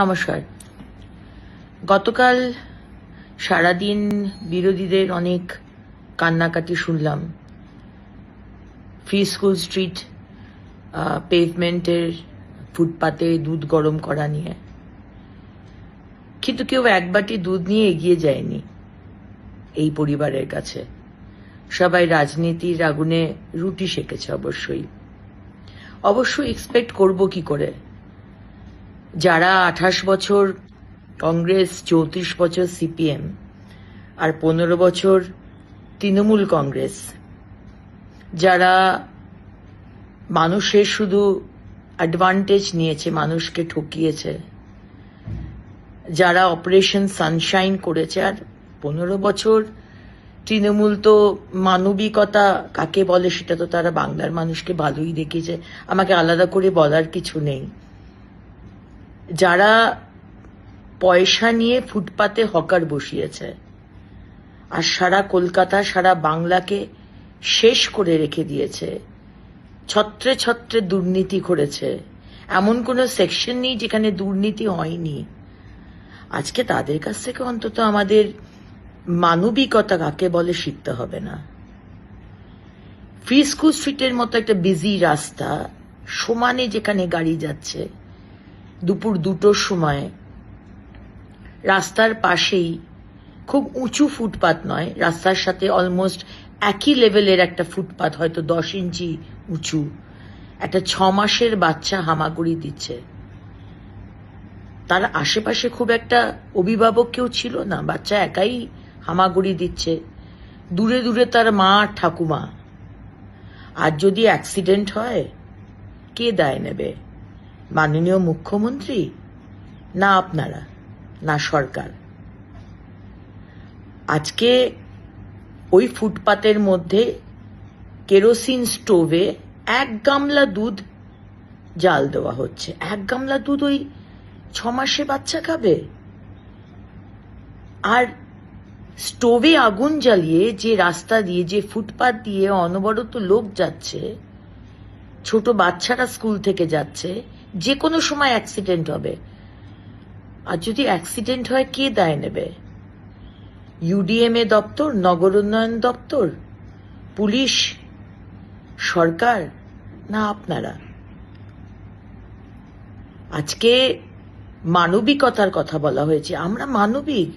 নমস্কার। গতকাল সারাদিন বিরোধীদের অনেক কান্নাকাটি শুনলাম ফ্রি স্কুল স্ট্রিট পেভমেন্টের ফুটপাতে দুধ গরম করা নিয়ে, কিন্তু কেউ এক বাটি দুধ নিয়ে এগিয়ে যায়নি এই পরিবারের কাছে। সবাই রাজনীতির আগুনে রুটি সেকেছে। অবশ্যই এক্সপেক্ট করব কি করে, যারা 28 বছর কংগ্রেস, 34 বছর সিপিএম আর 15 বছর তৃণমূল কংগ্রেস, যারা মানুষের শুধু অ্যাডভান্টেজ নিয়েছে, মানুষকে ঠকিয়েছে, যারা অপারেশন সানশাইন করেছে, আর 15 বছর তৃণমূল তো মানবিকতা কাকে বলে সেটা তো তারা বাংলার মানুষকে ভালোই দেখিয়েছে, আমাকে আলাদা করে বলার কিছু নেই। যারা পয়সা নিয়ে ফুটপাতে হকার বসিয়েছে আর সারা কলকাতা, সারা বাংলাকে শেষ করে রেখে দিয়েছে, ছত্রে ছত্রে দুর্নীতি করেছে, এমন কোনো সেকশন নেই যেখানে দুর্নীতি হয়নি। আজকে তাদের কাছ থেকে অন্তত আমাদের মানবিকতা কাকে বলে শিখতে হবে না। ফ্রি স্কুল স্ট্রিটের মতো একটা বিজি রাস্তা, সমানে যেখানে গাড়ি যাচ্ছে, দুপুর 2টোর সময় রাস্তার পাশেই, খুব উঁচু ফুটপাত নয়, রাস্তার সাথে অলমোস্ট একই লেভেলের একটা ফুটপাত, হয়তো 10 ইঞ্চি উঁচু, একটা 6 মাসের বাচ্চা হামাগুড়ি দিচ্ছে। তার আশেপাশে খুব একটা অভিভাবক কেউ ছিল না, বাচ্চা একাই হামাগুড়ি দিচ্ছে, দূরে দূরে তার মা ঠাকুমা। আর যদি অ্যাক্সিডেন্ট হয়, কে দায় নেবে? মাননীয় মুখ্যমন্ত্রী, না আপনারা, না সরকার? আজকে ওই ফুটপাতের মধ্যে কেরোসিন স্টোভে 1 গামলা দুধ জাল দেওয়া হচ্ছে। 1 গামলা দুধ ওই 6 মাসে বাচ্চা খাবে? আর স্টোভে আগুন জ্বালিয়ে যে রাস্তা দিয়ে, যে ফুটপাত দিয়ে অনবরত লোক যাচ্ছে, ছোট বাচ্চারা স্কুল থেকে যাচ্ছে, যে কোনো সময় অ্যাক্সিডেন্ট হবে। আর যদি অ্যাক্সিডেন্ট হয়, কে দায় নেবে? ইউডিএমএ দপ্তর, নগর উন্নয়ন দপ্তর, পুলিশ, সরকার, না আপনারা? আজকে মানবিকতার কথা বলা হয়েছে, আমরা মানবিক,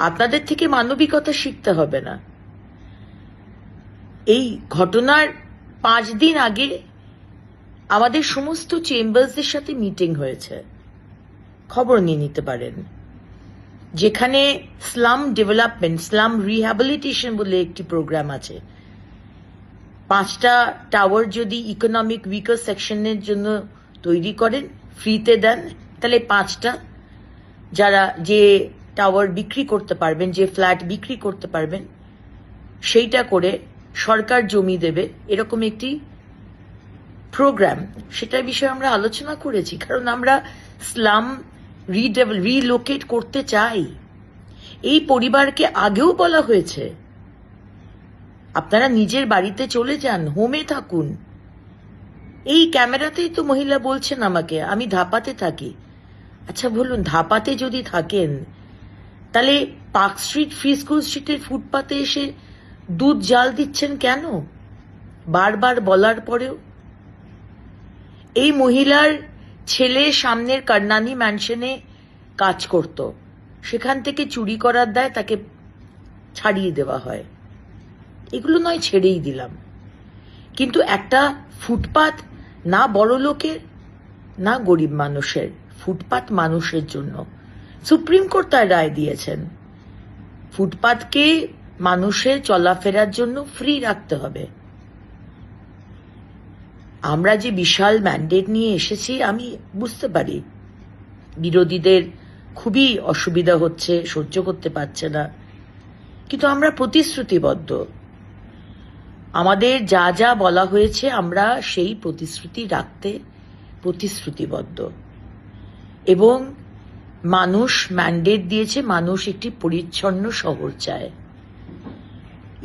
আপনাদের থেকে মানবিকতা শিখতে হবে না। এই ঘটনার 5 দিন আগে আমাদের সমস্ত চেম্বার্সদের সাথে মিটিং হয়েছে, খবর নিয়ে নিতে পারেন, যেখানে স্লাম ডেভেলপমেন্ট, স্লাম রিহ্যাবিলিটেশন বলে একটি প্রোগ্রাম আছে। 5টা টাওয়ার যদি ইকোনমিক উইকার সেকশনের জন্য তৈরি করেন, ফ্রিতে দেন, তাহলে 5টা যারা যে টাওয়ার বিক্রি করতে পারবেন, যে ফ্ল্যাট বিক্রি করতে পারবেন, সেইটা করে সরকার জমি দেবে, এরকম একটি প্রোগ্রাম, সেটার বিষয়ে আমরা আলোচনা করেছি। কারণ আমরা স্লাম রিলোকেট করতে চাই। এই পরিবারকে আগেও বলা হয়েছে, আপনারা নিজের বাড়িতে চলে যান, হোমে থাকুন। এই ক্যামেরাতেই তো মহিলা বলছেন আমাকে, আমি ধাপাতে থাকি। আচ্ছা বলুন, ধাপাতে যদি থাকেন, তাহলে পার্ক স্ট্রিট, ফ্রি স্কুল স্ট্রিটের ফুটপাতে এসে দুধ জাল দিচ্ছেন কেন? বারবার বলার পরেও। এই মহিলার ছেলে সামনের কর্ণানী ম্যানশনে কাজ করত, সেখান থেকে চুরি করার দায় তাকে ছাড়িয়ে দেওয়া হয়। এগুলো নয় ছেড়েই দিলাম, কিন্তু একটা ফুটপাত না বড় লোকের না গরিব মানুষের, ফুটপাত মানুষের জন্য। সুপ্রিম কোর্ট তার রায় দিয়েছেন, ফুটপাতকে মানুষের চলাফেরার জন্য ফ্রি রাখতে হবে। আমরা যে বিশাল ম্যান্ডেট নিয়ে এসেছি, আমি বুঝতে পারি বিরোধীদের খুবই অসুবিধা হচ্ছে, সহ্য করতে পারছে না, কিন্তু আমরা প্রতিশ্রুতিবদ্ধ। আমাদের যা যা বলা হয়েছে, আমরা সেই প্রতিশ্রুতি রাখতে প্রতিশ্রুতিবদ্ধ। এবং মানুষ ম্যান্ডেট দিয়েছে, মানুষ একটি পরিচ্ছন্ন শহর চায়।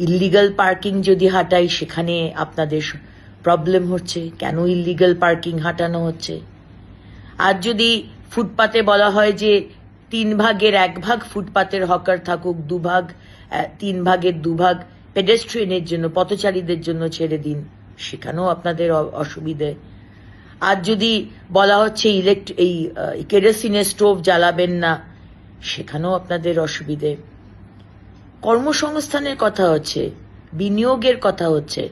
ইল্লিগাল পার্কিং যদি হাঁটাই, সেখানে আপনাদের প্রবলেম হচ্ছে, কেন ইল্লিগাল পার্কিং হাঁটানো হচ্ছে। আর যদি ফুটপাতে বলা হয় যে 1/3 ফুটপাতের হকার থাকুক, 3/2 পেডেস্ট্রিয়ানের জন্য, পথচারীদের জন্য ছেড়ে দিন, সেখানেও আপনাদের অসুবিধে। আর যদি বলা হচ্ছে এই কেরোসিনের স্টোভ জ্বালাবেন না, সেখানেও আপনাদের অসুবিধে। কর্মসংস্থানের কথা হচ্ছে, বিনিয়োগের কথা হচ্ছে,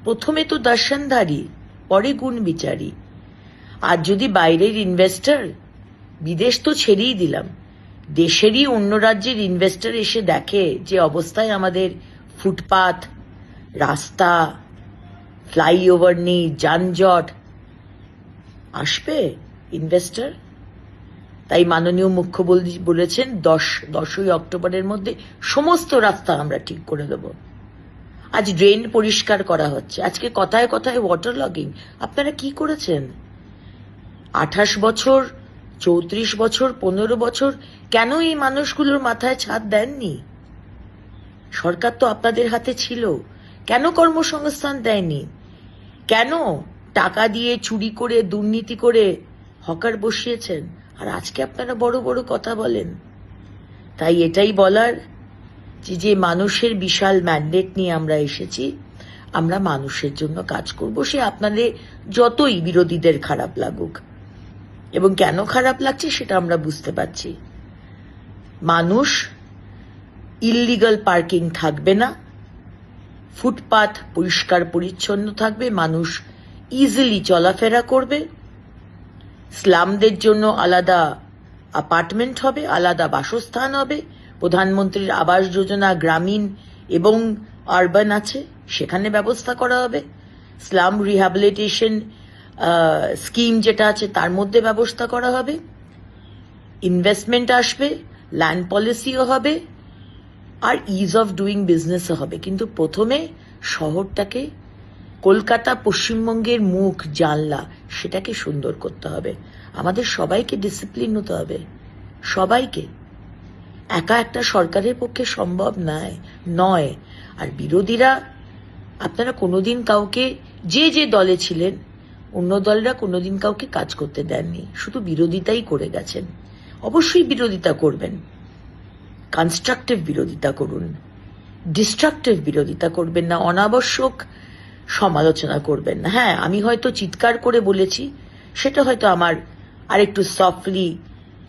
প্রথমে তো দর্শনধারী, পরে গুণ বিচারী। আর যদি বাইরের ইনভেস্টর, বিদেশ তো ছেড়েই দিলাম, দেশেরই অন্য রাজ্যের ইনভেস্টর এসে দেখে যে অবস্থায় আমাদের ফুটপাথ, রাস্তা, ফ্লাইওভার নেই, যানজট, আসবে ইনভেস্টর? তাই মাননীয় মুখ্যমন্ত্রী বলেছেন 10ই অক্টোবরের মধ্যে সমস্ত রাস্তা আমরা ঠিক করে দেব। আজ ড্রেন পরিষ্কার করা হচ্ছে, আজকে কথায় কথায় ওয়াটার লগিং। আপনারা কি করেছেন? 28 বছর, 34 বছর, 15 বছর কেন এই মানুষগুলোর মাথায় ছাদ দেননি? সরকার তো আপনাদের হাতে ছিল, কেন কর্মসংস্থান দেয়নি? কেন টাকা দিয়ে চুরি করে, দুর্নীতি করে হকার বসিয়েছেন? আর আজকে আপনারা বড় বড় কথা বলেন। তাই এটাই বলার যে মানুষের বিশাল ম্যান্ডেট নিয়ে আমরা এসেছি, আমরা মানুষের জন্য কাজ করব, সে আপনাদের যতই বিরোধীদের খারাপ লাগুক। এবং কেন খারাপ লাগছে সেটা আমরা বুঝতে পারছি। মানুষ ইললিগাল পার্কিং থাকবে না, ফুটপাথ পরিষ্কার পরিচ্ছন্ন থাকবে, মানুষ ইজিলি চলাফেরা করবে, স্লামদের জন্য আলাদা অ্যাপার্টমেন্ট হবে, আলাদা বাসস্থান হবে, প্রধানমন্ত্রীর আবাস যোজনা গ্রামীণ এবং আরবান আছে, সেখানে ব্যবস্থা করা হবে, স্লাম রিহ্যাবিলিটেশন স্কিম যেটা আছে তার মধ্যে ব্যবস্থা করা হবে, ইনভেস্টমেন্ট আসবে, ল্যান্ড পলিসিও হবে, আর ইজ অফ ডুইং বিজনেসও হবে। কিন্তু প্রথমে শহরটাকে, কলকাতা পশ্চিমবঙ্গের মুখ, জানলা, সেটাকে সুন্দর করতে হবে। আমাদের সবাইকে ডিসিপ্লিন হতে হবে, সবাইকে। একা একটা সরকারের পক্ষে সম্ভব নয়। আর বিরোধীরা, আপনারা কোনোদিন কাউকে, যে দলে ছিলেন, অন্য দলরা কোনোদিন কাউকে কাজ করতে দেননি, শুধু বিরোধিতাই করে গেছেন। অবশ্যই বিরোধিতা করবেন, কনস্ট্রাকটিভ বিরোধিতা করুন, ডিস্ট্রাকটিভ বিরোধিতা করবেন না, অনাবশ্যক সমালোচনা করবেন না। হ্যাঁ, আমি হয়তো চিৎকার করে বলেছি, সেটা হয়তো আমার আরেকটু সফটলি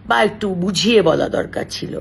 বা একটু বুঝিয়ে বলা দরকার ছিল।